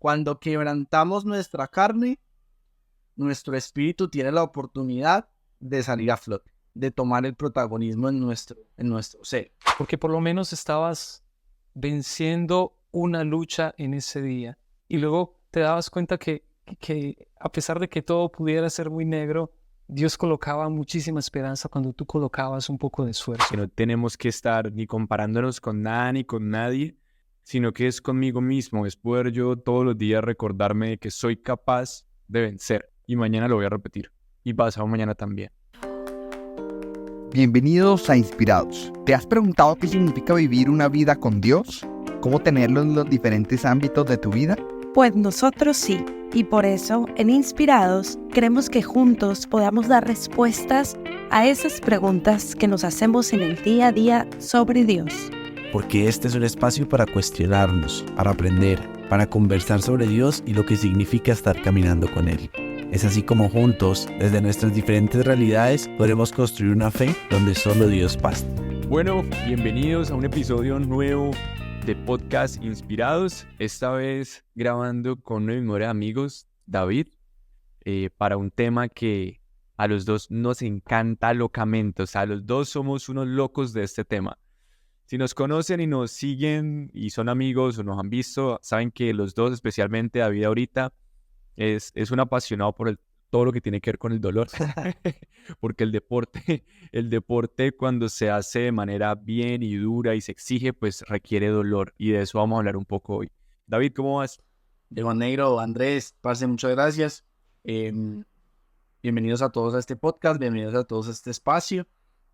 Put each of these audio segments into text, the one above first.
Cuando quebrantamos nuestra carne, nuestro espíritu tiene la oportunidad de salir a flote, de tomar el protagonismo en nuestro ser. Porque por lo menos estabas venciendo una lucha en ese día. Y luego te dabas cuenta que a pesar de que todo pudiera ser muy negro, Dios colocaba muchísima esperanza cuando tú colocabas un poco de esfuerzo. Que no tenemos que estar ni comparándonos con nada ni con nadie, sino que es conmigo mismo, es poder yo todos los días recordarme de que soy capaz de vencer. Y mañana lo voy a repetir. Y pasado mañana también. Bienvenidos a Inspirados. ¿Te has preguntado qué significa vivir una vida con Dios? ¿Cómo tenerlo en los diferentes ámbitos de tu vida? Pues nosotros sí, y por eso en Inspirados queremos que juntos podamos dar respuestas a esas preguntas que nos hacemos en el día a día sobre Dios. Porque este es un espacio para cuestionarnos, para aprender, para conversar sobre Dios y lo que significa estar caminando con Él. Es así como juntos, desde nuestras diferentes realidades, podremos construir una fe donde solo Dios basta. Bueno, bienvenidos a un episodio nuevo de Podcast Inspirados. Esta vez grabando con uno de mis mejores amigos, David, para un tema que a los dos nos encanta locamente. O sea, los dos somos unos locos de este tema. Si nos conocen y nos siguen y son amigos o nos han visto, saben que los dos, especialmente David ahorita, es un apasionado por todo lo que tiene que ver con el dolor. Porque el deporte cuando se hace de manera bien y dura y se exige, pues requiere dolor. Y de eso vamos a hablar un poco hoy. David, ¿cómo vas? Diego Negro, Andrés, parce, muchas gracias. Bienvenidos a todos a este podcast, bienvenidos a todos a este espacio.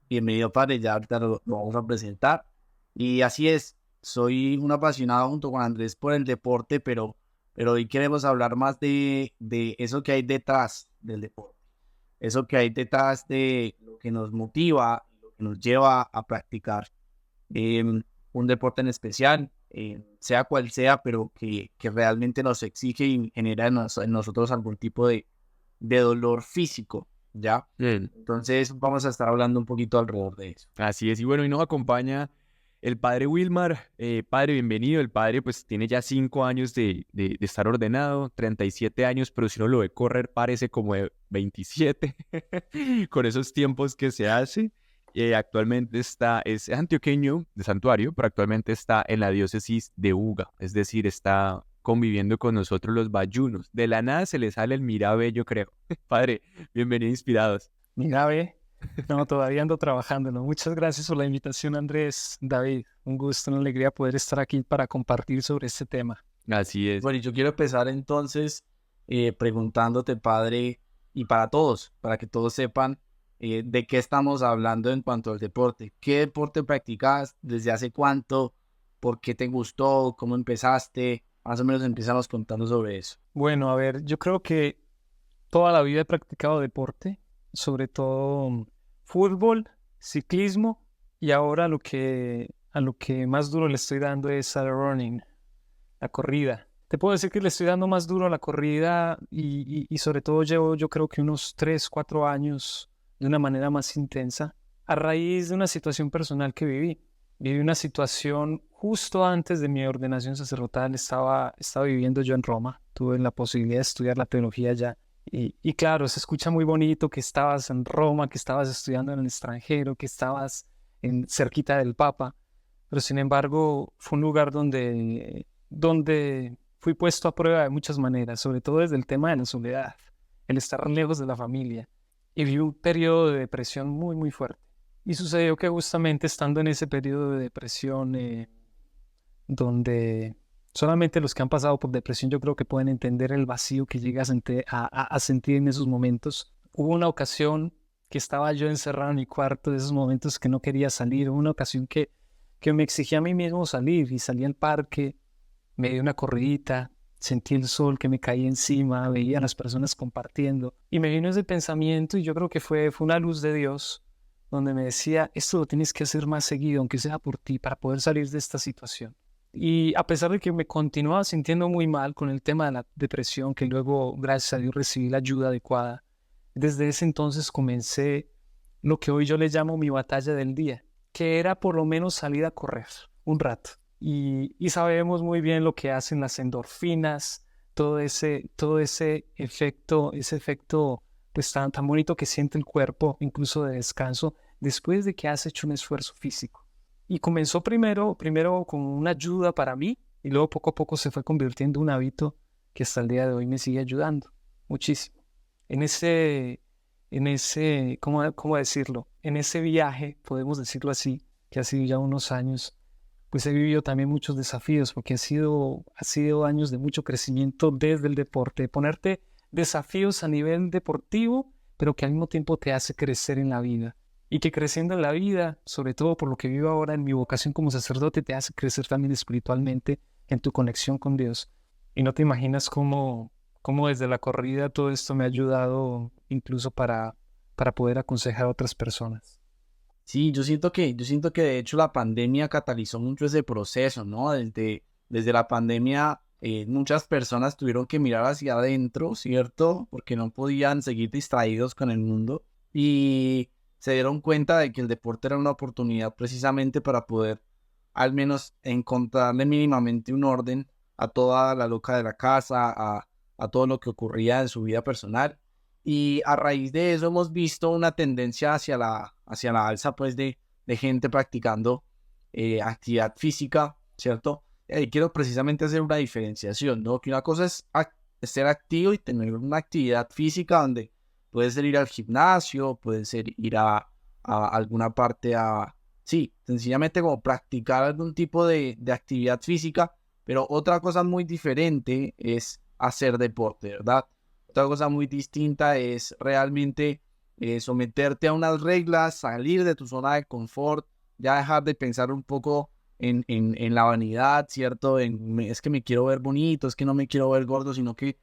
Bienvenido, padre, ya ahorita lo vamos a presentar. Y así es, soy un apasionado junto con Andrés por el deporte, pero hoy queremos hablar más de eso que hay detrás del deporte. Eso que hay detrás de lo que nos motiva, lo que nos lleva a practicar un deporte en especial, sea cual sea, pero que realmente nos exige y genera en nosotros algún tipo de dolor físico, ¿ya? Entonces vamos a estar hablando un poquito alrededor de eso. Así es, y bueno, hoy nos acompaña el padre Wilmar. Padre, bienvenido. El padre pues tiene ya 5 años de estar ordenado, 37 años, pero si uno lo ve correr parece como de 27, con esos tiempos que se hace. Actualmente es antioqueño de Santuario, pero actualmente está en la diócesis de Uga, es decir, está conviviendo con nosotros los bayunos. De la nada se le sale el Mirabe, yo creo. Padre, bienvenido a Inspirados. Mirabe, no, todavía ando trabajándolo. Muchas gracias por la invitación, Andrés, David. Un gusto, una alegría poder estar aquí para compartir sobre este tema. Así es. Bueno, y yo quiero empezar entonces preguntándote, padre, y para todos, para que todos sepan de qué estamos hablando en cuanto al deporte. ¿Qué deporte practicas? ¿Desde hace cuánto? ¿Por qué te gustó? ¿Cómo empezaste? Más o menos empezamos contando sobre eso. Bueno, a ver, yo creo que toda la vida he practicado deporte, sobre todo fútbol, ciclismo, y ahora a lo que más duro le estoy dando es al running, la corrida. Te puedo decir que le estoy dando más duro a la corrida y sobre todo llevo yo creo que unos 3, 4 años de una manera más intensa a raíz de una situación personal que viví. Viví una situación justo antes de mi ordenación sacerdotal. Estaba viviendo yo en Roma, tuve la posibilidad de estudiar la teología allá. Y claro, se escucha muy bonito que estabas en Roma, que estabas estudiando en el extranjero, que estabas cerquita del Papa, pero sin embargo fue un lugar donde fui puesto a prueba de muchas maneras, sobre todo desde el tema de la soledad, el estar lejos de la familia, y viví un periodo de depresión muy, muy fuerte. Y sucedió que justamente estando en ese periodo de depresión, donde solamente los que han pasado por depresión yo creo que pueden entender el vacío que llegas a sentir en esos momentos. Hubo una ocasión que estaba yo encerrado en mi cuarto, de esos momentos que no quería salir. Hubo una ocasión que me exigía a mí mismo salir y salí al parque, me di una corridita, sentí el sol que me caía encima, veía a las personas compartiendo y me vino ese pensamiento y yo creo que fue una luz de Dios donde me decía, esto lo tienes que hacer más seguido, aunque sea por ti, para poder salir de esta situación. Y a pesar de que me continuaba sintiendo muy mal con el tema de la depresión, que luego, gracias a Dios, recibí la ayuda adecuada, desde ese entonces comencé lo que hoy yo le llamo mi batalla del día, que era por lo menos salir a correr un rato. Y sabemos muy bien lo que hacen las endorfinas, todo ese efecto pues tan bonito que siente el cuerpo, incluso de descanso, después de que has hecho un esfuerzo físico. Y comenzó primero con una ayuda para mí, y luego poco a poco se fue convirtiendo en un hábito que hasta el día de hoy me sigue ayudando muchísimo. En ese, ¿cómo decirlo? En ese viaje, podemos decirlo así, que ha sido ya unos años, pues he vivido también muchos desafíos, porque ha sido años de mucho crecimiento desde el deporte, de ponerte desafíos a nivel deportivo, pero que al mismo tiempo te hace crecer en la vida. Y que creciendo en la vida, sobre todo por lo que vivo ahora en mi vocación como sacerdote, te hace crecer también espiritualmente en tu conexión con Dios. Y no te imaginas cómo desde la corrida todo esto me ha ayudado incluso para poder aconsejar a otras personas. Sí, yo siento que de hecho la pandemia catalizó mucho ese proceso, ¿no? Desde la pandemia muchas personas tuvieron que mirar hacia adentro, ¿cierto? Porque no podían seguir distraídos con el mundo y se dieron cuenta de que el deporte era una oportunidad precisamente para poder al menos encontrarle mínimamente un orden a toda la loca de la casa, a todo lo que ocurría en su vida personal. Y a raíz de eso hemos visto una tendencia hacia la alza, pues, de gente practicando actividad física, ¿cierto? Y quiero precisamente hacer una diferenciación, ¿no? Que una cosa es ser activo y tener una actividad física donde puede ser ir al gimnasio, puede ser ir a alguna parte sí, sencillamente como practicar algún tipo de actividad física, pero otra cosa muy diferente es hacer deporte, ¿verdad? Otra cosa muy distinta es realmente someterte a unas reglas, salir de tu zona de confort, ya dejar de pensar un poco en la vanidad, ¿cierto? Es que me quiero ver bonito, es que no me quiero ver gordo, sino que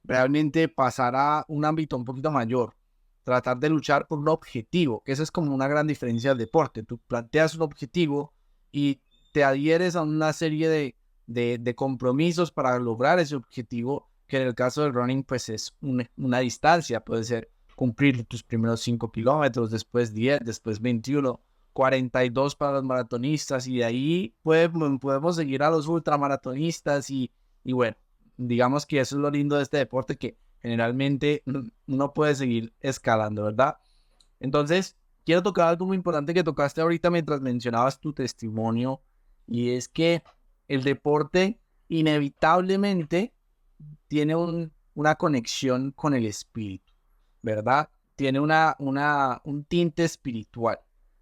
realmente pasar a un ámbito un poquito mayor, tratar de luchar por un objetivo, que eso es como una gran diferencia del deporte. Tú planteas un objetivo y te adhieres a una serie de compromisos para lograr ese objetivo, que en el caso del running pues es una distancia, puede ser cumplir tus primeros 5 kilómetros, después 10, después 21, 42 para los maratonistas, y de ahí podemos seguir a los ultramaratonistas y bueno, digamos que eso es lo lindo de este deporte, que generalmente uno puede seguir escalando, ¿verdad? Entonces, quiero tocar algo muy importante que tocaste ahorita mientras mencionabas tu testimonio, y es que el deporte inevitablemente tiene una conexión con el espíritu, ¿verdad? Tiene un tinte espiritual,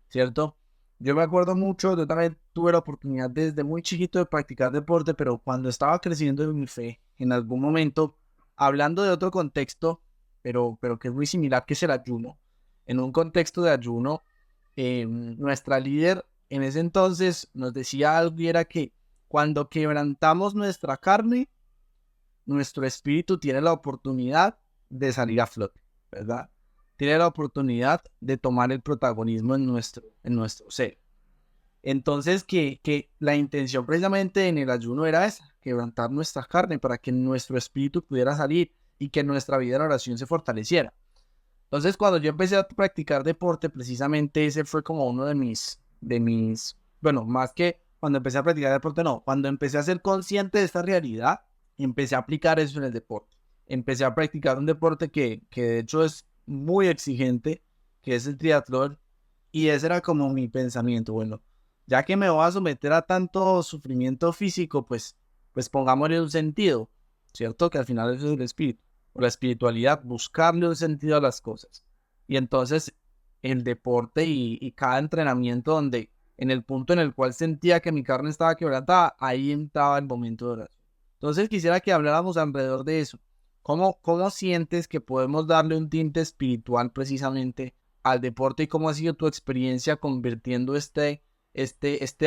¿cierto? Yo me acuerdo mucho, yo también tuve la oportunidad desde muy chiquito de practicar deporte, pero cuando estaba creciendo en mi fe, en algún momento, hablando de otro contexto, pero que es muy similar, que es el ayuno. En un contexto de ayuno, nuestra líder en ese entonces nos decía algo, y era que cuando quebrantamos nuestra carne, nuestro espíritu tiene la oportunidad de salir a flote, ¿verdad? Tiene la oportunidad de tomar el protagonismo en nuestro ser. Entonces, que la intención precisamente en el ayuno era esa, quebrantar nuestra carne para que nuestro espíritu pudiera salir y que nuestra vida en oración se fortaleciera. Entonces, cuando yo empecé a practicar deporte, precisamente ese fue como uno de mis, bueno, más que cuando empecé a practicar deporte, no, cuando empecé a ser consciente de esta realidad, empecé a aplicar eso en el deporte. Empecé a practicar un deporte que de hecho es muy exigente, que es el triatlón, y ese era como mi pensamiento. Bueno, ya que me voy a someter a tanto sufrimiento físico, pues pongámosle un sentido, ¿cierto? Que al final eso es el espíritu, o la espiritualidad, buscarle un sentido a las cosas. Y entonces el deporte y cada entrenamiento donde en el punto en el cual sentía que mi carne estaba quebrantada, ahí entraba el momento de oración. Entonces quisiera que habláramos alrededor de eso. ¿Cómo sientes que podemos darle un tinte espiritual precisamente al deporte, y cómo ha sido tu experiencia convirtiendo este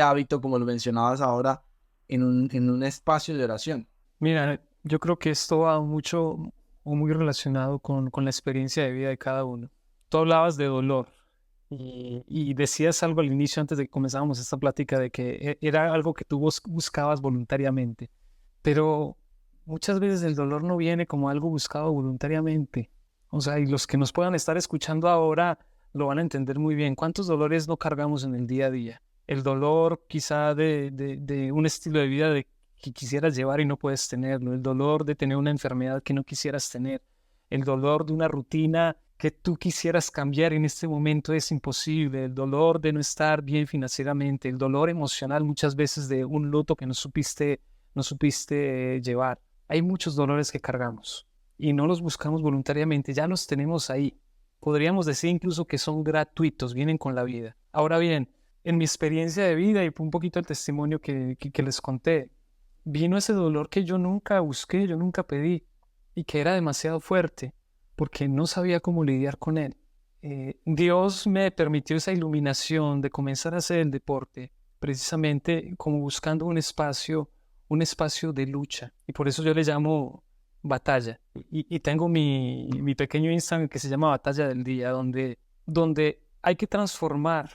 hábito, como lo mencionabas ahora, en un espacio de oración? Mira, yo creo que esto va mucho o muy relacionado con la experiencia de vida de cada uno. Tú hablabas de dolor y decías algo al inicio, antes de que comenzáramos esta plática, de que era algo que tú buscabas voluntariamente, pero muchas veces el dolor no viene como algo buscado voluntariamente. O sea, y los que nos puedan estar escuchando ahora lo van a entender muy bien. ¿Cuántos dolores no cargamos en el día a día? El dolor quizá de un estilo de vida que quisieras llevar y no puedes tenerlo, el dolor de tener una enfermedad que no quisieras tener, el dolor de una rutina que tú quisieras cambiar y en este momento es imposible, el dolor de no estar bien financieramente, el dolor emocional muchas veces de un luto que no supiste llevar. Hay muchos dolores que cargamos y no los buscamos voluntariamente, ya los tenemos ahí. Podríamos decir incluso que son gratuitos, vienen con la vida. Ahora bien, en mi experiencia de vida y un poquito el testimonio que les conté, vino ese dolor que yo nunca busqué, yo nunca pedí y que era demasiado fuerte porque no sabía cómo lidiar con él. Dios me permitió esa iluminación de comenzar a hacer el deporte precisamente como buscando un espacio de lucha y por eso yo le llamo batalla y tengo mi pequeño Instagram que se llama Batalla del Día donde hay que transformar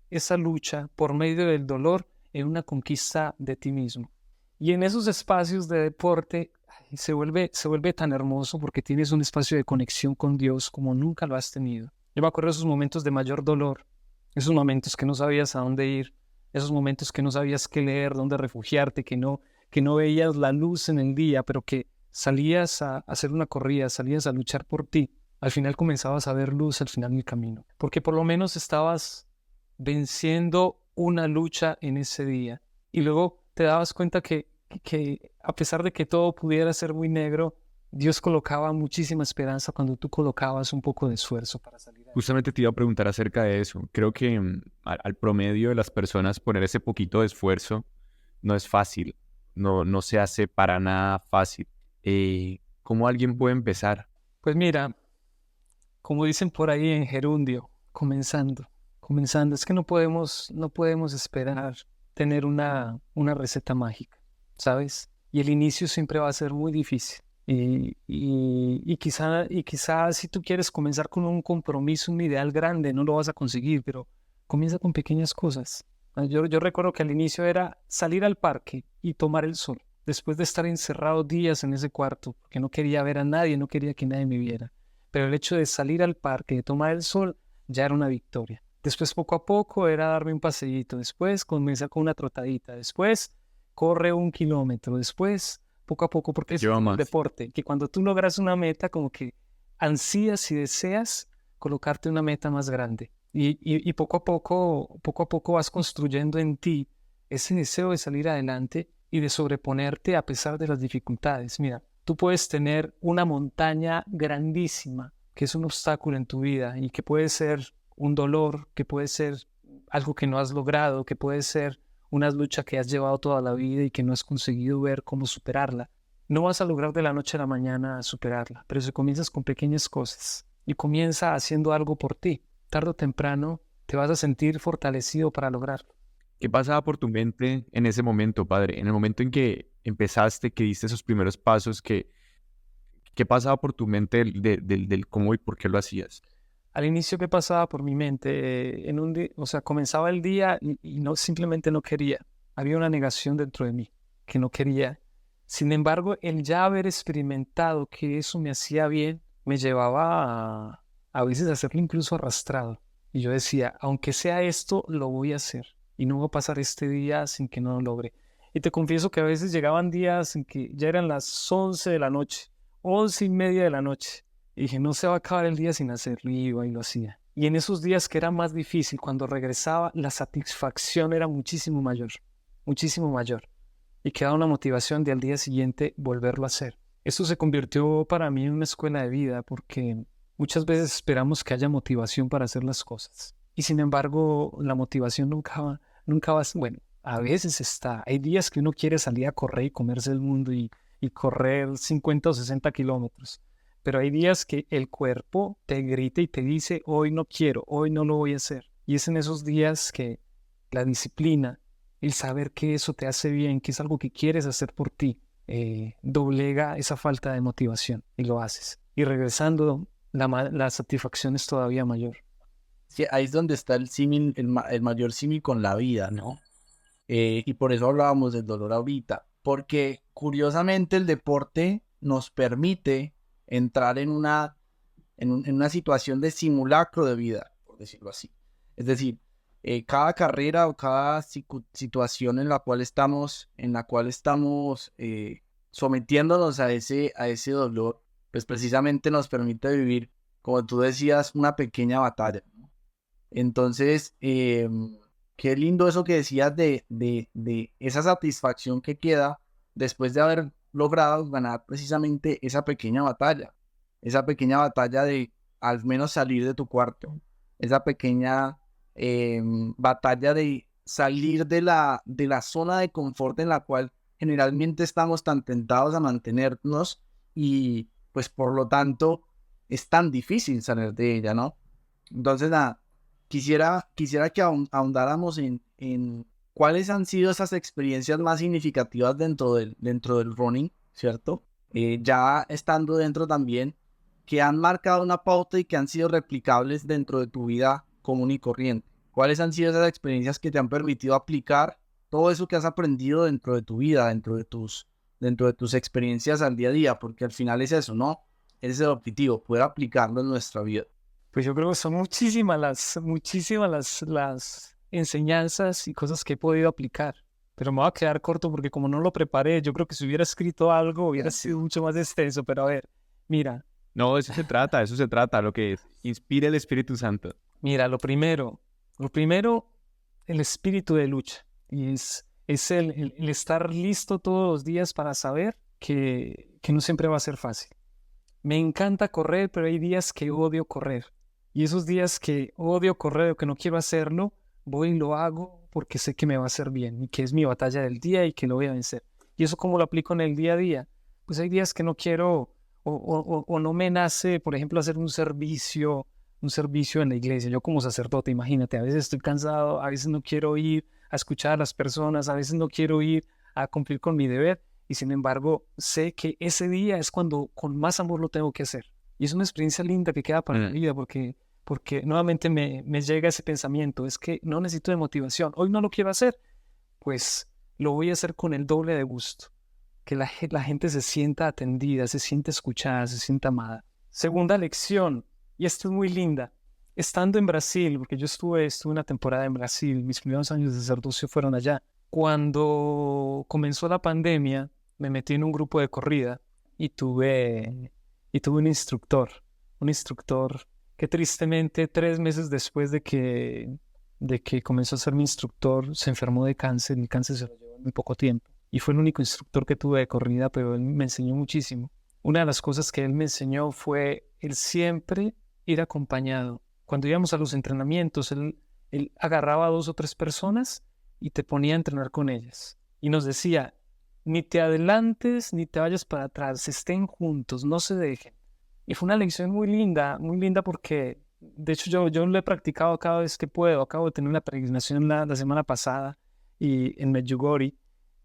esa lucha por medio del dolor en una conquista de ti mismo. Y en esos espacios de deporte se vuelve tan hermoso porque tienes un espacio de conexión con Dios como nunca lo has tenido. Yo me acuerdo de esos momentos de mayor dolor, esos momentos que no sabías a dónde ir, esos momentos que no sabías qué leer, dónde refugiarte, que no veías la luz en el día, pero que salías a hacer una corrida, salías a luchar por ti. Al final comenzabas a ver luz al final del camino, porque por lo menos estabas venciendo una lucha en ese día. Y luego te dabas cuenta que a pesar de que todo pudiera ser muy negro, Dios colocaba muchísima esperanza cuando tú colocabas un poco de esfuerzo para salir adelante. Justamente te iba a preguntar acerca de eso. Creo que al promedio de las personas poner ese poquito de esfuerzo no es fácil, no se hace para nada fácil. ¿Cómo alguien puede empezar? Pues mira, como dicen por ahí en gerundio, comenzando. Es que no podemos esperar tener una receta mágica, ¿sabes? Y el inicio siempre va a ser muy difícil. Y quizá si tú quieres comenzar con un compromiso, un ideal grande, no lo vas a conseguir, pero comienza con pequeñas cosas. Yo recuerdo que al inicio era salir al parque y tomar el sol, después de estar encerrado días en ese cuarto, porque no quería ver a nadie, no quería que nadie me viera. Pero el hecho de salir al parque, de tomar el sol, ya era una victoria. Después, poco a poco, era darme un paseíto. Después, comenzar con una trotadita. Después, corre 1 kilómetro. Después, poco a poco, porque es un deporte, que cuando tú logras una meta, como que ansías y deseas colocarte una meta más grande. Y poco a poco vas construyendo en ti ese deseo de salir adelante y de sobreponerte a pesar de las dificultades. Mira, tú puedes tener una montaña grandísima, que es un obstáculo en tu vida y que puede ser un dolor, que puede ser algo que no has logrado, que puede ser una lucha que has llevado toda la vida y que no has conseguido ver cómo superarla. No vas a lograr de la noche a la mañana superarla, pero si comienzas con pequeñas cosas y comienza haciendo algo por ti, tarde o temprano te vas a sentir fortalecido para lograrlo. ¿Qué pasaba por tu mente en ese momento, padre? En el momento en que empezaste, que diste esos primeros pasos, ¿qué pasaba por tu mente del cómo y por qué lo hacías? Al inicio, ¿qué pasaba por mi mente? Comenzaba el día y simplemente no quería. Había una negación dentro de mí, que no quería. Sin embargo, el ya haber experimentado que eso me hacía bien, me llevaba a veces a hacerlo incluso arrastrado. Y yo decía, aunque sea esto, lo voy a hacer. Y no voy a pasar este día sin que no lo logre. Y te confieso que a veces llegaban días en que ya eran las 11 de la noche, 11:30 de la noche. Y dije, no se va a acabar el día sin hacerlo, y iba y lo hacía. Y en esos días que era más difícil, cuando regresaba, la satisfacción era muchísimo mayor. Y quedaba una motivación de al día siguiente volverlo a hacer. Esto se convirtió para mí en una escuela de vida, porque muchas veces esperamos que haya motivación para hacer las cosas. Y sin embargo, la motivación nunca va, bueno, a veces está. Hay días que uno quiere salir a correr y comerse el mundo y correr 50 o 60 kilómetros. Pero hay días que el cuerpo te grita y te dice, hoy no quiero, hoy no lo voy a hacer. Y es en esos días que la disciplina, el saber que eso te hace bien, que es algo que quieres hacer por ti, doblega esa falta de motivación y lo haces. Y regresando, la satisfacción es todavía mayor. Sí, ahí es donde está el símil, el mayor símil con la vida, ¿no? Y por eso hablábamos del dolor ahorita, porque curiosamente el deporte nos permite entrar en una situación de simulacro de vida, por decirlo así. Es decir, cada carrera o cada situación en la cual estamos, sometiéndonos a ese dolor, pues precisamente nos permite vivir, como tú decías, una pequeña batalla, ¿no? Entonces, qué lindo eso que decías de esa satisfacción que queda después de haber logrado ganar precisamente esa pequeña batalla de al menos salir de tu cuarto, esa pequeña batalla de salir de la zona de confort en la cual generalmente estamos tan tentados a mantenernos y pues por lo tanto es tan difícil salir de ella, ¿no? Entonces, nada, quisiera que ahondáramos en cuáles han sido esas experiencias más significativas dentro del running, ¿cierto? Ya estando dentro también, que han marcado una pauta y que han sido replicables dentro de tu vida común y corriente. ¿Cuáles han sido esas experiencias que te han permitido aplicar todo eso que has aprendido dentro de tu vida, dentro de tus experiencias al día a día? Porque al final es eso, ¿no? Ese es el objetivo, poder aplicarlo en nuestra vida. Pues yo creo que son muchísimas las enseñanzas y cosas que he podido aplicar. Pero me voy a quedar corto porque como no lo preparé, yo creo que si hubiera escrito algo hubiera sido mucho más extenso. Pero a ver, mira. No, eso se trata, lo que inspira el Espíritu Santo. Mira, lo primero, el espíritu de lucha. Y es el estar listo todos los días para saber que no siempre va a ser fácil. Me encanta correr, pero hay días que odio correr. Y esos días que odio correr o que no quiero hacerlo, voy y lo hago porque sé que me va a hacer bien y que es mi batalla del día y que lo voy a vencer. ¿Y eso cómo lo aplico en el día a día? Pues hay días que no quiero o no me nace, por ejemplo, hacer un servicio en la iglesia. Yo como sacerdote, imagínate, a veces estoy cansado, a veces no quiero ir a escuchar a las personas, a veces no quiero ir a cumplir con mi deber. Y sin embargo, sé que ese día es cuando con más amor lo tengo que hacer. Y es una experiencia linda que queda para la vida porque nuevamente me llega ese pensamiento. Es que no necesito de motivación. Hoy no lo quiero hacer. Pues lo voy a hacer con el doble de gusto. Que la gente se sienta atendida, se sienta escuchada, se sienta amada. Segunda lección, y esto es muy linda. Estando en Brasil, porque yo estuve una temporada en Brasil, mis primeros años de sacerdocio fueron allá. Cuando comenzó la pandemia, me metí en un grupo de corrida y tuve un instructor que tristemente 3 meses después de que comenzó a ser mi instructor, se enfermó de cáncer. El cáncer se lo llevó en muy poco tiempo. Y fue el único instructor que tuve de corrida, pero él me enseñó muchísimo. Una de las cosas que él me enseñó fue el siempre ir acompañado. Cuando íbamos a los entrenamientos, él agarraba a 2 o 3 personas y te ponía a entrenar con ellas. Y nos decía, ni te adelantes ni te vayas para atrás, estén juntos, no se dejen. Y fue una lección muy linda porque, de hecho, yo lo he practicado cada vez que puedo. Acabo de tener una peregrinación la semana pasada en Medjugorje,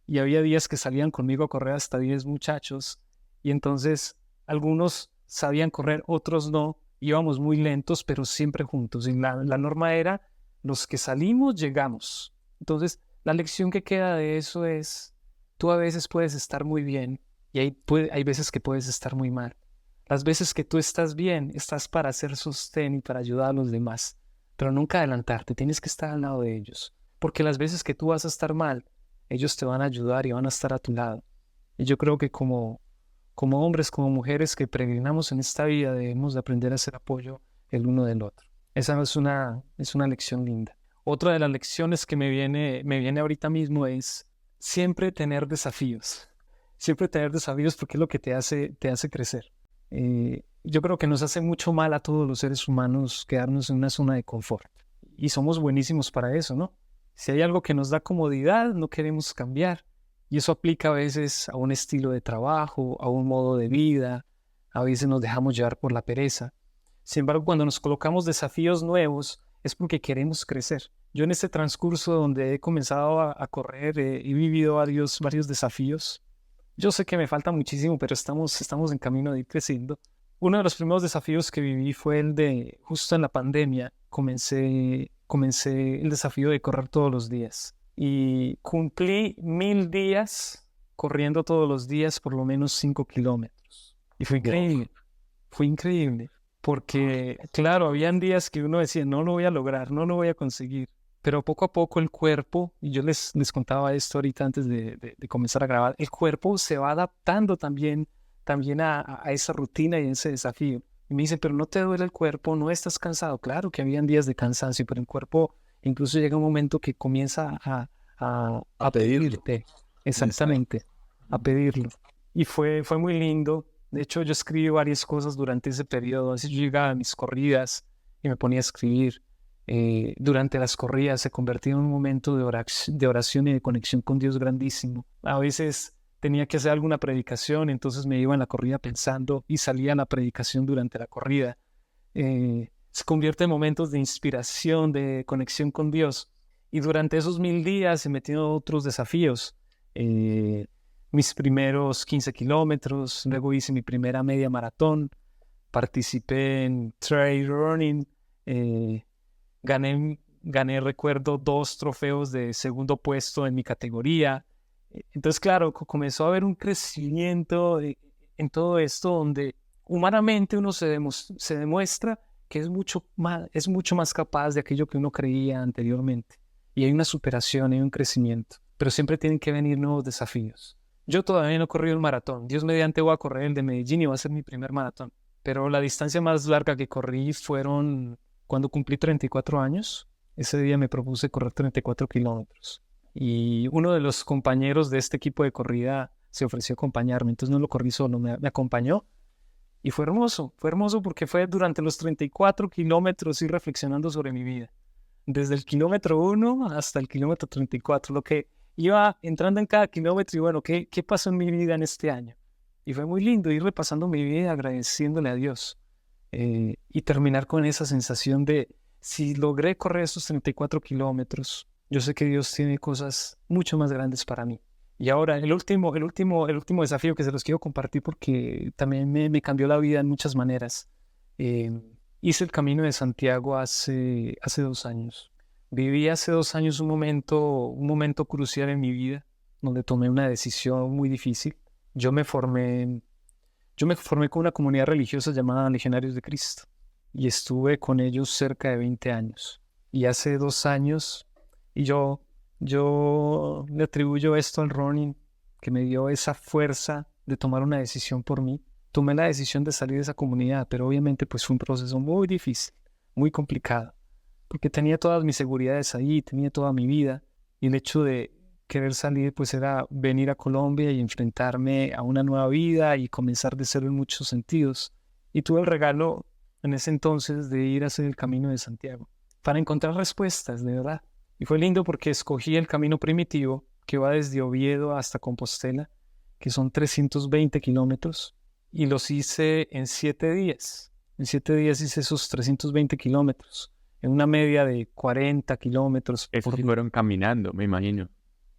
y había días que salían conmigo a correr hasta 10 muchachos, y entonces algunos sabían correr, otros no, íbamos muy lentos, pero siempre juntos. Y la norma era, los que salimos, llegamos. Entonces, la lección que queda de eso es, tú a veces puedes estar muy bien, y hay veces que puedes estar muy mal. Las veces que tú estás bien, estás para hacer sostén y para ayudar a los demás, pero nunca adelantarte, tienes que estar al lado de ellos, porque las veces que tú vas a estar mal, ellos te van a ayudar y van a estar a tu lado. Y yo creo que como hombres, como mujeres que peregrinamos en esta vida, debemos de aprender a hacer apoyo el uno del otro. Esa es una lección linda. Otra de las lecciones que me viene ahorita mismo es siempre tener desafíos. Siempre tener desafíos porque es lo que te hace crecer. Yo creo que nos hace mucho mal a todos los seres humanos quedarnos en una zona de confort. Y somos buenísimos para eso, ¿no? Si hay algo que nos da comodidad, no queremos cambiar. Y eso aplica a veces a un estilo de trabajo, a un modo de vida. A veces nos dejamos llevar por la pereza. Sin embargo, cuando nos colocamos desafíos nuevos, es porque queremos crecer. Yo en este transcurso donde he comenzado a correr, he vivido varios desafíos. Yo sé que me falta muchísimo, pero estamos en camino de ir creciendo. Uno de los primeros desafíos que viví fue el de, justo en la pandemia, comencé el desafío de correr todos los días. Y cumplí 1000 días corriendo todos los días por lo menos 5 kilómetros. Y fue increíble. Porque, claro, habían días que uno decía, no lo voy a lograr, no lo voy a conseguir. pero poco a poco el cuerpo, y yo les contaba esto ahorita antes de comenzar a grabar, el cuerpo se va adaptando también a esa rutina y a ese desafío. Y me dicen, pero no te duele el cuerpo, no estás cansado. Claro que habían días de cansancio, pero el cuerpo incluso llega un momento que comienza a pedirte. Exactamente, a pedirlo. Y fue muy lindo. De hecho, yo escribí varias cosas durante ese periodo. A veces yo llegaba a mis corridas y me ponía a escribir. Durante las corridas se convertía en un momento de oración y de conexión con Dios grandísimo. A veces tenía que hacer alguna predicación, entonces me iba en la corrida pensando y salía en la predicación durante la corrida. Se convierte en momentos de inspiración, de conexión con Dios. Y durante esos 1000 días he metido otros desafíos. Mis primeros 15 kilómetros, luego hice mi primera media maratón, participé en trail running, gané, recuerdo, 2 trofeos de segundo puesto en mi categoría. Entonces, claro, comenzó a haber un crecimiento en todo esto donde humanamente uno se demuestra que es mucho más capaz de aquello que uno creía anteriormente. Y hay una superación, hay un crecimiento, pero siempre tienen que venir nuevos desafíos. Yo todavía no he corrido el maratón. Dios mediante voy a correr el de Medellín y va a ser mi primer maratón. Pero la distancia más larga que corrí fueron cuando cumplí 34 años. Ese día me propuse correr 34 kilómetros. Y uno de los compañeros de este equipo de corrida se ofreció a acompañarme. Entonces no lo corrí solo, me acompañó. Y fue hermoso porque fue durante los 34 kilómetros ir reflexionando sobre mi vida. Desde el kilómetro 1 hasta el kilómetro 34. Lo que iba entrando en cada kilómetro y bueno, ¿qué pasó en mi vida en este año? Y fue muy lindo ir repasando mi vida, agradeciéndole a Dios. Y terminar con esa sensación de, si logré correr esos 34 kilómetros, yo sé que Dios tiene cosas mucho más grandes para mí. Y ahora, el último desafío que se los quiero compartir porque también me cambió la vida en muchas maneras. Hice el Camino de Santiago hace 2 años. Viví hace 2 años un momento crucial en mi vida, donde tomé una decisión muy difícil. Yo me formé con una comunidad religiosa llamada Legionarios de Cristo y estuve con ellos cerca de 20 años. Y hace 2 años, y yo le atribuyo esto al running, que me dio esa fuerza de tomar una decisión por mí. Tomé la decisión de salir de esa comunidad, pero obviamente pues fue un proceso muy difícil, muy complicado, porque tenía todas mis seguridades ahí, tenía toda mi vida, y el hecho de querer salir pues era venir a Colombia y enfrentarme a una nueva vida y comenzar de cero en muchos sentidos. Y tuve el regalo en ese entonces de ir a hacer el Camino de Santiago para encontrar respuestas, de verdad. Y fue lindo porque escogí el camino primitivo que va desde Oviedo hasta Compostela, que son 320 kilómetros, y los hice en 7 días. En 7 días hice esos 320 kilómetros, en una media de 40 kilómetros. Esos fueron caminando, me imagino.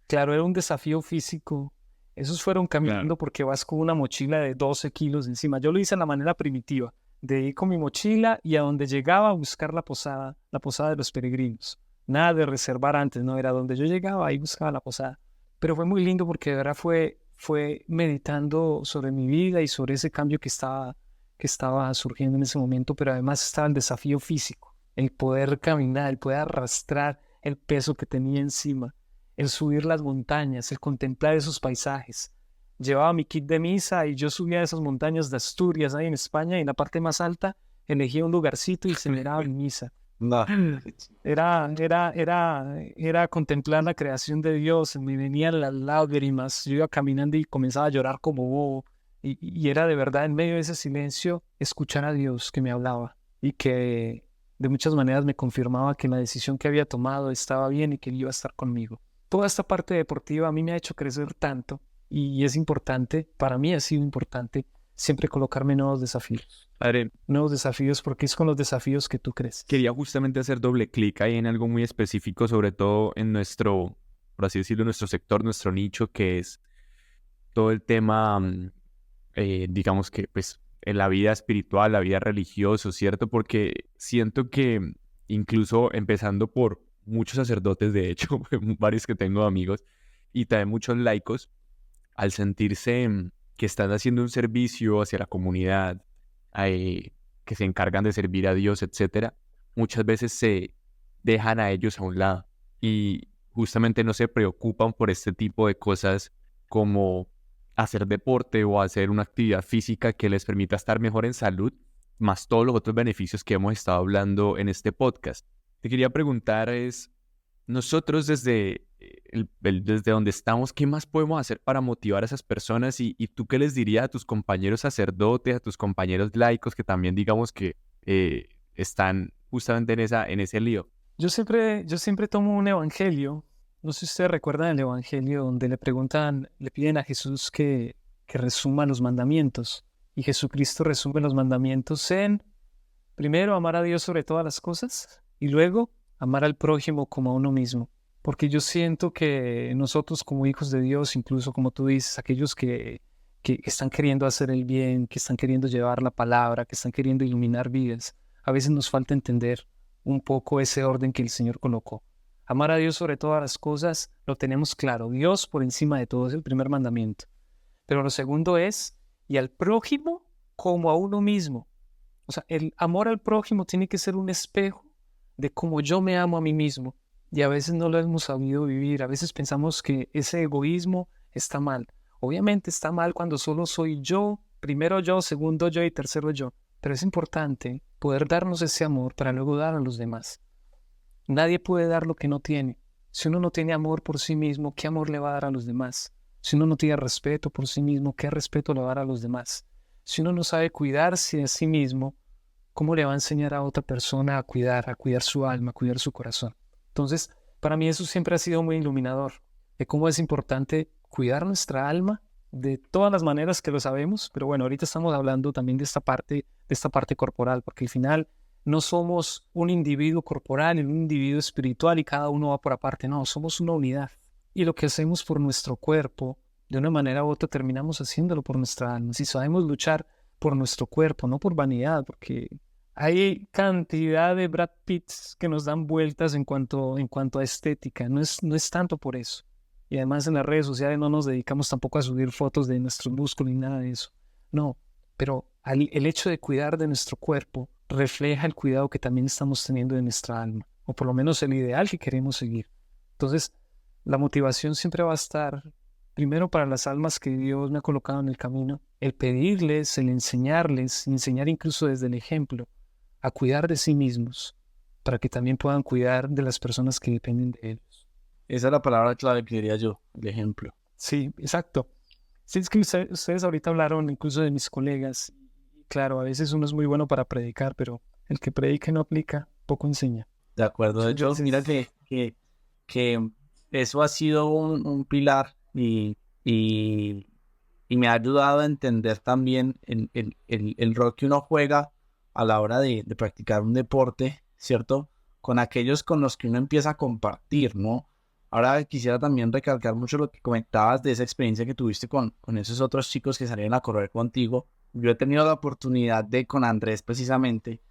Claro, era un desafío físico. Esos fueron caminando porque vas con una mochila de 12 kilos encima. Yo lo hice de la manera primitiva, de ir con mi mochila y a donde llegaba a buscar la posada de los peregrinos. Nada de reservar antes, no, era donde yo llegaba, ahí buscaba la posada. Pero fue muy lindo porque de verdad fue meditando sobre mi vida y sobre ese cambio que estaba surgiendo en ese momento, pero además estaba el desafío físico, el poder caminar, el poder arrastrar el peso que tenía encima, el subir las montañas, el contemplar esos paisajes. Llevaba mi kit de misa y yo subía a esas montañas de Asturias, ahí en España, y en la parte más alta elegía un lugarcito y celebraba mi misa. No. Era contemplar la creación de Dios, me venían las lágrimas, yo iba caminando y comenzaba a llorar como bobo, y era de verdad en medio de ese silencio escuchar a Dios que me hablaba y que de muchas maneras me confirmaba que la decisión que había tomado estaba bien y que Él iba a estar conmigo. Toda esta parte deportiva a mí me ha hecho crecer tanto y es importante, para mí ha sido importante siempre colocarme nuevos desafíos. Padre, Nuevos desafíos porque es con los desafíos que tú creces. quería justamente hacer doble clic ahí en algo muy específico, sobre todo en nuestro, por así decirlo, nuestro sector, nuestro nicho, que es todo el tema, digamos que pues en la vida espiritual, la vida religiosa, ¿cierto? Porque siento que incluso empezando por muchos sacerdotes, de hecho, varios que tengo amigos, y también muchos laicos, al sentirse que están haciendo un servicio hacia la comunidad, que se encargan de servir a Dios, etcétera, muchas veces se dejan a ellos a un lado. y justamente no se preocupan por este tipo de cosas como hacer deporte o hacer una actividad física que les permita estar mejor en salud, más todos los otros beneficios que hemos estado hablando en este podcast. Te quería preguntar nosotros desde desde donde estamos, ¿qué más podemos hacer para motivar a esas personas? Y tú qué les dirías a tus compañeros sacerdotes, a tus compañeros laicos que también digamos que están justamente en ese lío? Yo siempre tomo un evangelio. No sé si ustedes recuerdan el evangelio donde le piden a Jesús que resuma los mandamientos. Y Jesucristo resume los mandamientos en, primero, amar a Dios sobre todas las cosas y luego amar al prójimo como a uno mismo. Porque yo siento que nosotros como hijos de Dios, incluso como tú dices, aquellos que están queriendo hacer el bien, que están queriendo llevar la palabra, que están queriendo iluminar vidas, a veces nos falta entender un poco ese orden que el Señor colocó. Amar a Dios sobre todas las cosas lo tenemos claro. Dios por encima de todo es el primer mandamiento. Pero lo segundo es, y al prójimo como a uno mismo. O sea, el amor al prójimo tiene que ser un espejo de cómo yo me amo a mí mismo. Y a veces no lo hemos sabido vivir. A veces pensamos que ese egoísmo está mal. Obviamente está mal cuando solo soy yo, primero yo, segundo yo y tercero yo. Pero es importante poder darnos ese amor para luego dar a los demás. Nadie puede dar lo que no tiene. Si uno no tiene amor por sí mismo, ¿qué amor le va a dar a los demás? Si uno no tiene respeto por sí mismo, ¿qué respeto le va a dar a los demás? Si uno no sabe cuidarse a sí mismo, ¿cómo le va a enseñar a otra persona a cuidar su alma, a cuidar su corazón? Entonces, para mí eso siempre ha sido muy iluminador, de cómo es importante cuidar nuestra alma de todas las maneras que lo sabemos, pero bueno, ahorita estamos hablando también de esta parte corporal, porque al final no somos un individuo corporal y un individuo espiritual y cada uno va por aparte, no, somos una unidad. Y lo que hacemos por nuestro cuerpo, de una manera u otra terminamos haciéndolo por nuestra alma. Si sabemos luchar por nuestro cuerpo, no por vanidad, porque hay cantidad de Brad Pitts que nos dan vueltas en cuanto a estética, no es tanto por eso. Y además en las redes sociales no nos dedicamos tampoco a subir fotos de nuestros músculos ni nada de eso. No, pero el hecho de cuidar de nuestro cuerpo refleja el cuidado que también estamos teniendo de nuestra alma, o por lo menos el ideal que queremos seguir. Entonces, la motivación siempre va a estar, primero para las almas que Dios me ha colocado en el camino, el pedirles, el enseñarles, enseñar incluso desde el ejemplo, a cuidar de sí mismos, para que también puedan cuidar de las personas que dependen de ellos. Esa es la palabra clave que diría yo, el ejemplo. Sí, exacto. Sí, es que ustedes ahorita hablaron incluso de mis colegas. Claro, a veces uno es muy bueno para predicar, pero el que predica y no aplica, poco enseña. De acuerdo. De hecho, mira que eso ha sido un pilar y me ha ayudado a entender también el rol que uno juega a la hora de practicar un deporte, ¿cierto? Con aquellos con los que uno empieza a compartir, ¿no? Ahora quisiera también recalcar mucho lo que comentabas de esa experiencia que tuviste con esos otros chicos que salieron a correr contigo. Yo he tenido la oportunidad de, con Andrés precisamente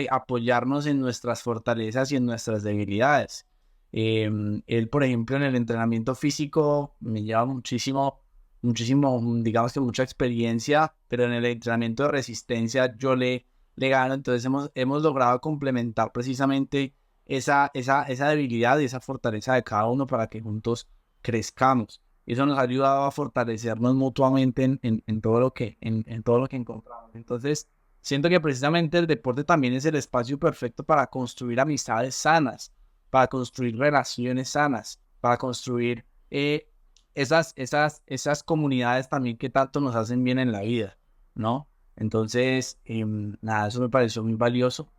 apoyarnos en nuestras fortalezas y en nuestras debilidades. Él, por ejemplo, en el entrenamiento físico me lleva muchísimo, digamos que mucha experiencia, pero en el entrenamiento de resistencia yo le gano. Entonces hemos logrado complementar precisamente esa debilidad y esa fortaleza de cada uno para que juntos crezcamos. Eso nos ha ayudado a fortalecernos mutuamente en todo lo que encontramos. Entonces, siento que precisamente el deporte también es el espacio perfecto para construir amistades sanas, para construir relaciones sanas, para construir esas comunidades también que tanto nos hacen bien en la vida, ¿no? Entonces, nada, eso me pareció muy valioso.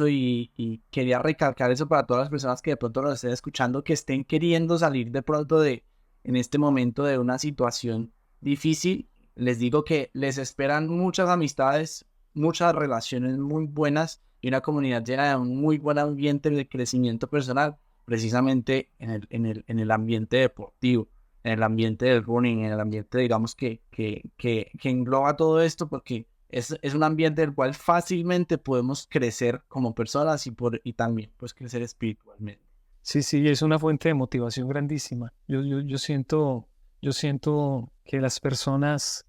Y quería recalcar eso para todas las personas que de pronto nos estén escuchando, que estén queriendo salir de pronto en este momento de una situación difícil. Les digo que les esperan muchas amistades, muchas relaciones muy buenas y una comunidad llena de un muy buen ambiente de crecimiento personal, precisamente en el ambiente deportivo, en el ambiente del running, en el ambiente, digamos, que engloba todo esto, porque es un ambiente del cual fácilmente podemos crecer como personas y también pues crecer espiritualmente. Sí, es una fuente de motivación grandísima. Yo siento que las personas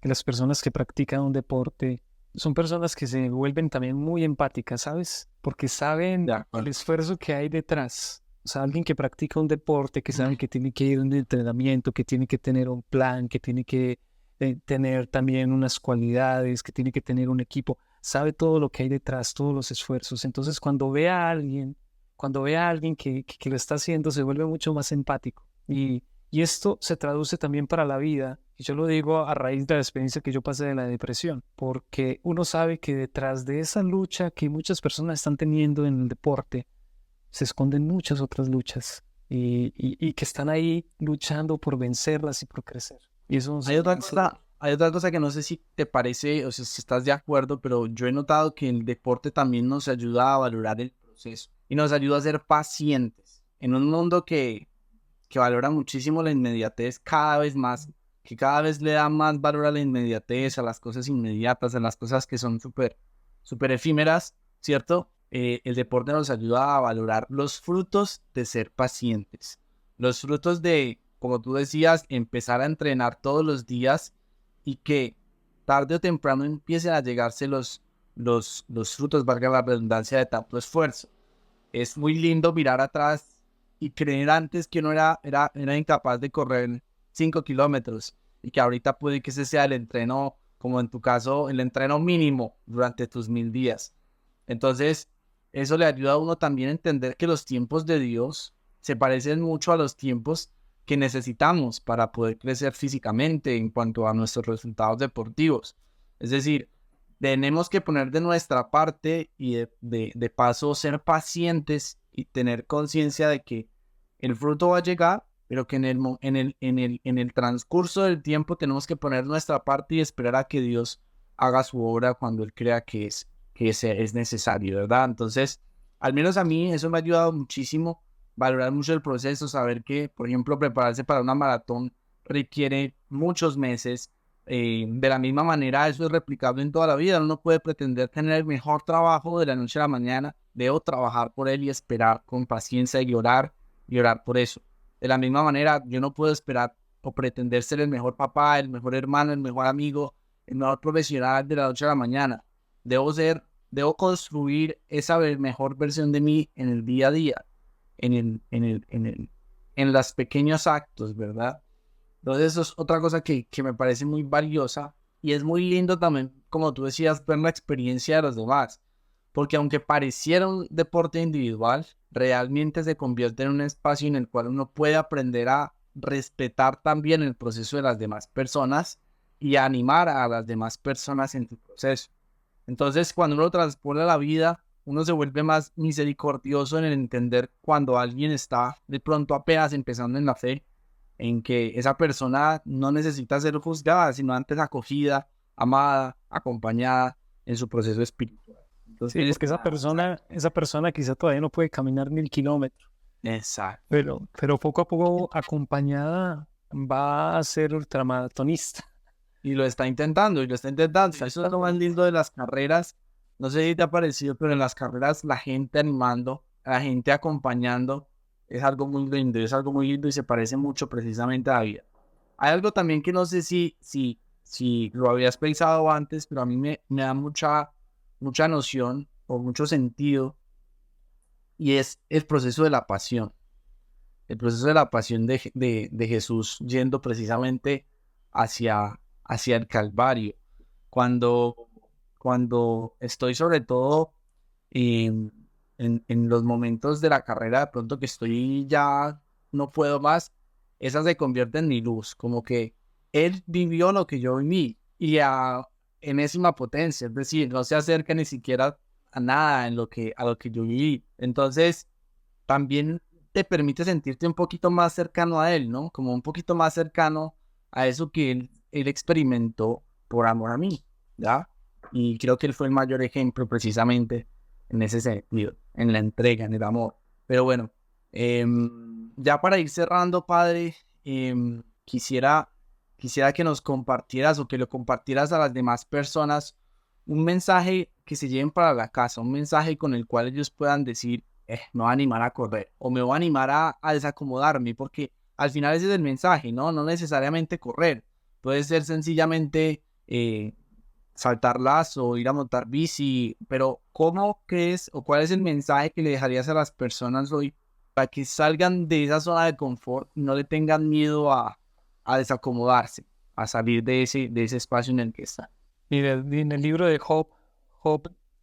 que practican un deporte son personas que se vuelven también muy empáticas, ¿sabes? Porque saben el esfuerzo que hay detrás. O sea, alguien que practica un deporte, que sabe que tiene que ir a un entrenamiento, que tiene que tener un plan, que tiene que tener también unas cualidades, que tiene que tener un equipo, sabe todo lo que hay detrás, todos los esfuerzos. Entonces, cuando ve a alguien que lo está haciendo, se vuelve mucho más empático. Y esto se traduce también para la vida. Y yo lo digo a raíz de la experiencia que yo pasé de la depresión, porque uno sabe que detrás de esa lucha que muchas personas están teniendo en el deporte, se esconden muchas otras luchas y que están ahí luchando por vencerlas y por crecer. Y eso Hay otra cosa que no sé si te parece o si estás de acuerdo, pero yo he notado que el deporte también nos ayuda a valorar el proceso y nos ayuda a ser pacientes. En un mundo que valora muchísimo la inmediatez cada vez más, que cada vez le da más valor a la inmediatez, a las cosas inmediatas, a las cosas que son súper efímeras, ¿cierto? El deporte nos ayuda a valorar los frutos de ser pacientes, los frutos de, como tú decías, empezar a entrenar todos los días y que tarde o temprano empiecen a llegarse los frutos, valga la redundancia, de tanto esfuerzo. Es muy lindo mirar atrás y creer antes que uno era incapaz de correr 5 kilómetros y que ahorita puede que ese sea el entreno, como en tu caso, el entreno mínimo durante tus 1000 días. Entonces, eso le ayuda a uno también a entender que los tiempos de Dios se parecen mucho a los tiempos que necesitamos para poder crecer físicamente en cuanto a nuestros resultados deportivos. Es decir, tenemos que poner de nuestra parte y de paso ser pacientes y tener conciencia de que el fruto va a llegar, pero que en el transcurso del tiempo tenemos que poner nuestra parte y esperar a que Dios haga su obra cuando Él crea que es necesario, ¿verdad? Entonces, al menos a mí eso me ha ayudado muchísimo, valorar mucho el proceso, saber que, por ejemplo, prepararse para una maratón requiere muchos meses. De la misma manera, eso es replicable en toda la vida. Uno no puede pretender tener el mejor trabajo de la noche a la mañana. Debo trabajar por él y esperar con paciencia y orar por eso. De la misma manera, yo no puedo esperar o pretender ser el mejor papá, el mejor hermano, el mejor amigo, el mejor profesional de la noche a la mañana. Debo construir esa mejor versión de mí en el día a día, en los pequeños actos, ¿verdad? Entonces eso es otra cosa que me parece muy valiosa y es muy lindo también, como tú decías, ver la experiencia de los demás, porque aunque pareciera un deporte individual, realmente se convierte en un espacio en el cual uno puede aprender a respetar también el proceso de las demás personas y a animar a las demás personas en tu proceso. Entonces, cuando uno transpone la vida, uno se vuelve más misericordioso en el entender cuando alguien está de pronto apenas empezando en la fe, en que esa persona no necesita ser juzgada, sino antes acogida, amada, acompañada en su proceso espiritual. Entonces, sí, es que esa persona quizá todavía no puede caminar 1000 kilómetros, exacto. pero poco a poco acompañada va a ser ultramaratonista. Y lo está intentando. Eso es lo más lindo de las carreras. No sé si te ha parecido, pero en las carreras la gente animando, la gente acompañando, es algo muy lindo y se parece mucho precisamente a la vida. Hay algo también que no sé si lo habías pensado antes, pero a mí me da mucha noción o mucho sentido, y es el proceso de la pasión. El proceso de la pasión de Jesús yendo precisamente hacia el Calvario. Cuando estoy sobre todo en los momentos de la carrera, de pronto que estoy ya no puedo más, esa se convierte en mi luz, como que Él vivió lo que yo viví y a enésima potencia, es decir, no se acerca ni siquiera a nada a lo que yo viví. Entonces, también te permite sentirte un poquito más cercano a Él, ¿no? Como un poquito más cercano a eso que Él experimentó por amor a mí, ¿ya? Y creo que Él fue el mayor ejemplo precisamente en ese sentido, en la entrega, en el amor. Pero bueno, ya para ir cerrando, Padre, quisiera que nos compartieras o que lo compartieras a las demás personas un mensaje que se lleven para la casa, un mensaje con el cual ellos puedan decir, me voy a animar a correr o me voy a animar a desacomodarme, porque al final ese es el mensaje, ¿no? No necesariamente correr, puede ser sencillamente saltar lazo, ir a montar bici, pero ¿cómo crees o cuál es el mensaje que le dejarías a las personas hoy para que salgan de esa zona de confort y no le tengan miedo a desacomodarse, a salir de ese espacio en el que están. Mira, en el libro de Job,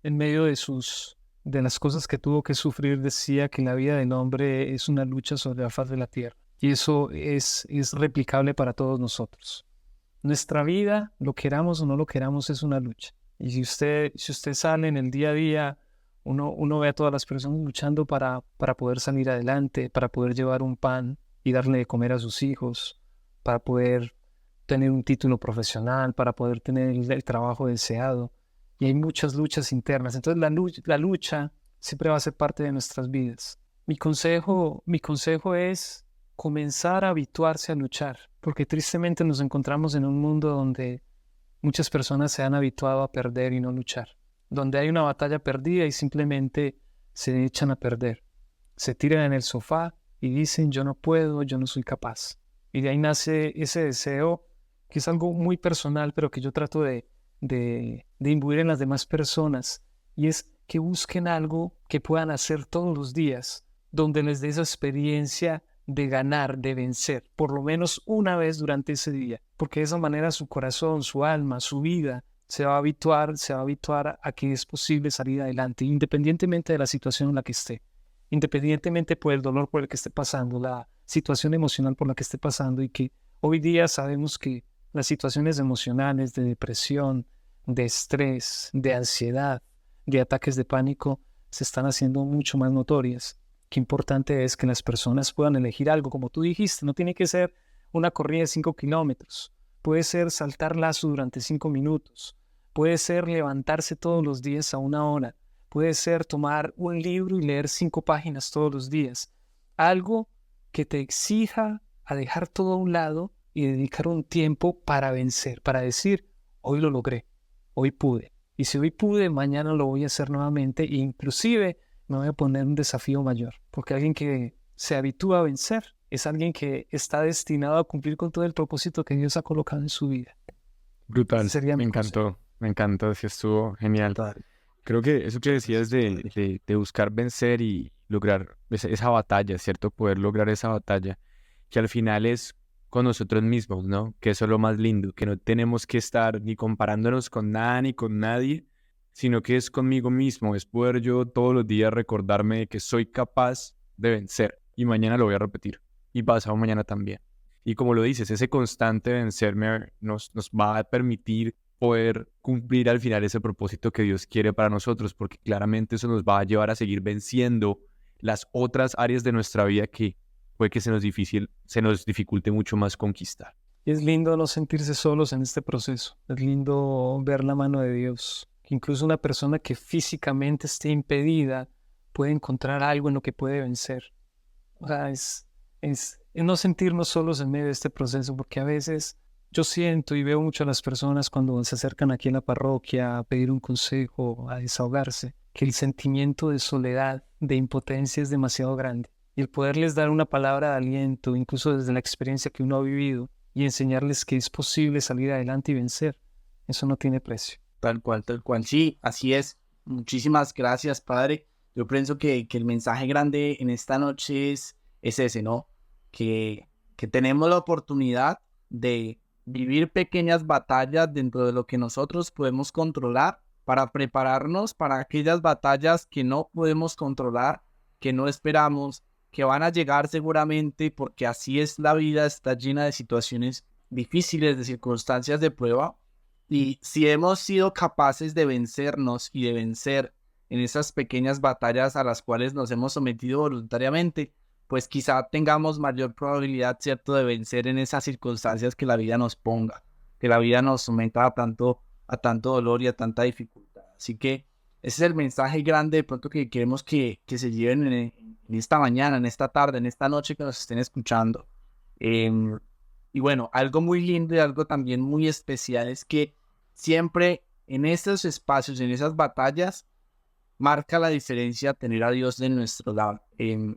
en medio de las cosas que tuvo que sufrir, decía que la vida del hombre es una lucha sobre la faz de la tierra. Y eso es replicable para todos nosotros. Nuestra vida, lo queramos o no lo queramos, es una lucha. Y si usted sale en el día a día, uno ve a todas las personas luchando para poder salir adelante, para poder llevar un pan y darle de comer a sus hijos, para poder tener un título profesional, para poder tener el trabajo deseado. Y hay muchas luchas internas. Entonces la lucha siempre va a ser parte de nuestras vidas. Mi consejo es comenzar a habituarse a luchar, porque tristemente nos encontramos en un mundo donde muchas personas se han habituado a perder y no luchar, donde hay una batalla perdida y simplemente se echan a perder, se tiran en el sofá y dicen yo no puedo, yo no soy capaz. Y de ahí nace ese deseo, que es algo muy personal, pero que yo trato de imbuir en las demás personas, y es que busquen algo que puedan hacer todos los días, donde les dé esa experiencia de ganar, de vencer, por lo menos una vez durante ese día, porque de esa manera su corazón, su alma, su vida se va a habituar a que es posible salir adelante, independientemente de la situación en la que esté, independientemente por el dolor por el que esté pasando, la situación emocional por la que esté pasando, y que hoy día sabemos que las situaciones emocionales de depresión, de estrés, de ansiedad, de ataques de pánico se están haciendo mucho más notorias. Qué importante es que las personas puedan elegir algo, como tú dijiste, no tiene que ser una corrida de 5 kilómetros, puede ser saltar lazo durante 5 minutos, puede ser levantarse todos los días a 1 hora, puede ser tomar un libro y leer 5 páginas todos los días, algo que te exija a dejar todo a un lado y dedicar un tiempo para vencer, para decir, hoy lo logré, hoy pude, y si hoy pude, mañana lo voy a hacer nuevamente, e inclusive me voy a poner un desafío mayor, porque alguien que se habitúa a vencer es alguien que está destinado a cumplir con todo el propósito que Dios ha colocado en su vida. Brutal, Sería me mi consejo. encantó, sí estuvo genial. Creo que eso que decías de buscar vencer y lograr esa batalla, ¿cierto? Poder lograr esa batalla, que al final es con nosotros mismos, ¿no? Que eso es lo más lindo, que no tenemos que estar ni comparándonos con nada ni con nadie, sino que es conmigo mismo, es poder yo todos los días recordarme de que soy capaz de vencer, y mañana lo voy a repetir, y pasado mañana también. Y como lo dices, ese constante vencerme nos va a permitir poder cumplir al final ese propósito que Dios quiere para nosotros, porque claramente eso nos va a llevar a seguir venciendo las otras áreas de nuestra vida que puede que se nos dificulte mucho más conquistar. Es lindo no sentirse solos en este proceso, es lindo ver la mano de Dios, que incluso una persona que físicamente esté impedida puede encontrar algo en lo que puede vencer. O sea, es no sentirnos solos en medio de este proceso, porque a veces yo siento y veo mucho a las personas cuando se acercan aquí a la parroquia a pedir un consejo, a desahogarse, que el sentimiento de soledad, de impotencia es demasiado grande. Y el poderles dar una palabra de aliento, incluso desde la experiencia que uno ha vivido, y enseñarles que es posible salir adelante y vencer, eso no tiene precio. Tal cual. Sí, así es. Muchísimas gracias, Padre. Yo pienso que el mensaje grande en esta noche es ese, ¿no? Que tenemos la oportunidad de vivir pequeñas batallas dentro de lo que nosotros podemos controlar para prepararnos para aquellas batallas que no podemos controlar, que no esperamos, que van a llegar seguramente, porque así es la vida, está llena de situaciones difíciles, de circunstancias de prueba. Y si hemos sido capaces de vencernos y de vencer en esas pequeñas batallas a las cuales nos hemos sometido voluntariamente, pues quizá tengamos mayor probabilidad, ¿cierto?, de vencer en esas circunstancias que la vida nos ponga, que la vida nos someta a tanto dolor y a tanta dificultad. Así que ese es el mensaje grande de pronto que queremos que se lleven en esta mañana, en esta tarde, en esta noche que nos estén escuchando. Y bueno, algo muy lindo y algo también muy especial es que siempre en estos espacios, en esas batallas, marca la diferencia tener a Dios de nuestro lado.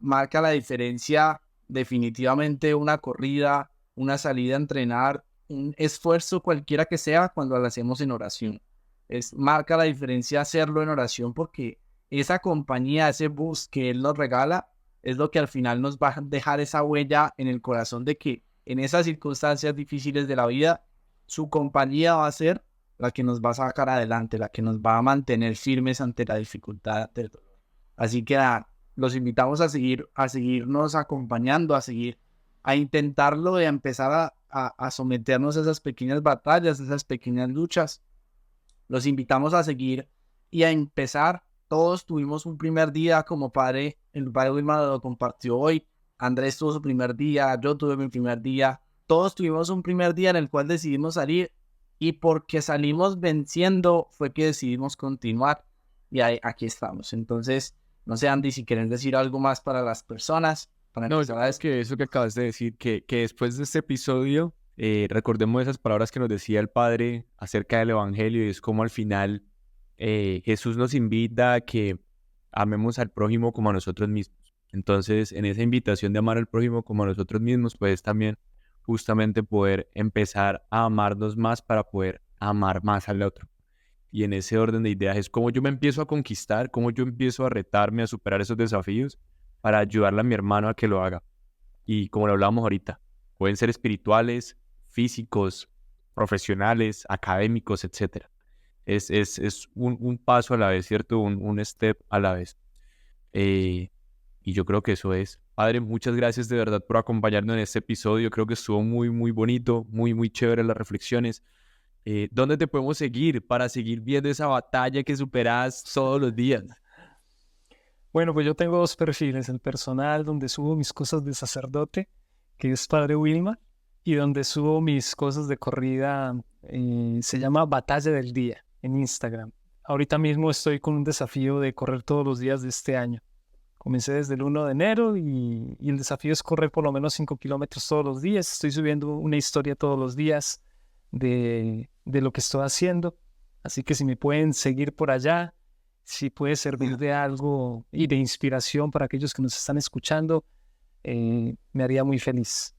Marca la diferencia definitivamente una corrida, una salida a entrenar, un esfuerzo cualquiera que sea cuando lo hacemos en oración. Marca la diferencia hacerlo en oración, porque esa compañía, ese bus que Él nos regala, es lo que al final nos va a dejar esa huella en el corazón de que en esas circunstancias difíciles de la vida, su compañía va a ser la que nos va a sacar adelante, la que nos va a mantener firmes ante la dificultad del dolor. Así que los invitamos a seguirnos acompañando, a intentarlo y a empezar a someternos a esas pequeñas batallas, a esas pequeñas luchas. Los invitamos a seguir y a empezar. Todos tuvimos un primer día como padre. El padre Wilmar lo compartió hoy. Andrés tuvo su primer día. Yo tuve mi primer día. Todos tuvimos un primer día en el cual decidimos salir. Y porque salimos venciendo fue que decidimos continuar. Y aquí estamos. Entonces, no sé, Andy, si quieren decir algo más para las personas. No, es que eso que acabas de decir, que después de este episodio, recordemos esas palabras que nos decía el Padre acerca del Evangelio, y es como al final Jesús nos invita a que amemos al prójimo como a nosotros mismos. Entonces, en esa invitación de amar al prójimo como a nosotros mismos, pues también justamente poder empezar a amarnos más para poder amar más al otro. Y en ese orden de ideas es como yo me empiezo a conquistar, cómo yo empiezo a retarme, a superar esos desafíos para ayudarle a mi hermano a que lo haga. Y como lo hablábamos ahorita, pueden ser espirituales, físicos, profesionales, académicos, etc. Es un paso a la vez, ¿cierto? Un step a la vez. Y yo creo que eso es. Padre, muchas gracias de verdad por acompañarnos en este episodio. Creo que estuvo muy, muy bonito, muy, muy chévere las reflexiones. ¿Dónde te podemos seguir para seguir viendo esa batalla que superas todos los días? Bueno, pues yo tengo 2 perfiles, el personal donde subo mis cosas de sacerdote, que es Padre Wilmar, y donde subo mis cosas de corrida, se llama Batalla del Día en Instagram. Ahorita mismo estoy con un desafío de correr todos los días de este año. Comencé desde el 1 de enero y el desafío es correr por lo menos 5 kilómetros todos los días. Estoy subiendo una historia todos los días de lo que estoy haciendo. Así que si me pueden seguir por allá, si puede servir de algo y de inspiración para aquellos que nos están escuchando, me haría muy feliz.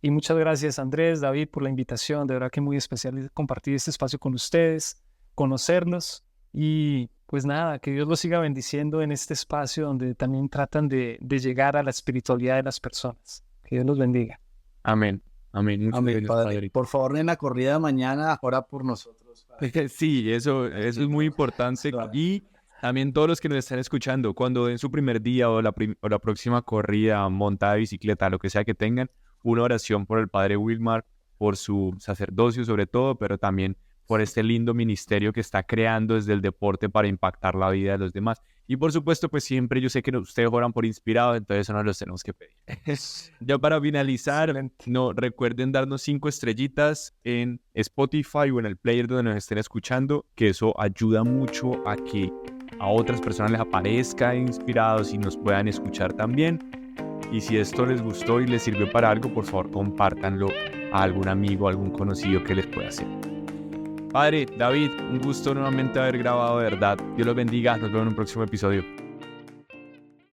Y muchas gracias, Andrés, David, por la invitación. De verdad que muy especial compartir este espacio con ustedes, conocerlos y pues nada, que Dios los siga bendiciendo en este espacio donde también tratan de llegar a la espiritualidad de las personas. Que Dios los bendiga. Amén. Amén. Muchas Amén, gracias, Padre. Por favor, en la corrida de mañana, ora por nosotros. Padre. Sí, eso es muy importante. Claro. Y también todos los que nos están escuchando, cuando den su primer día o la próxima corrida, montada de bicicleta, lo que sea que tengan, una oración por el Padre Wilmar, por su sacerdocio sobre todo, pero también por este lindo ministerio que está creando desde el deporte para impactar la vida de los demás. Y por supuesto, pues siempre yo sé que ustedes oran por Inspirados, entonces eso no los tenemos que pedir. Ya para finalizar, no recuerden darnos 5 estrellitas en Spotify o en el player donde nos estén escuchando, que eso ayuda mucho a que a otras personas les aparezca Inspirados y nos puedan escuchar también. Y si esto les gustó y les sirvió para algo, por favor compártanlo a algún amigo, a algún conocido que les pueda servir. Padre, David, un gusto nuevamente haber grabado, de verdad. Dios los bendiga. Nos vemos en un próximo episodio.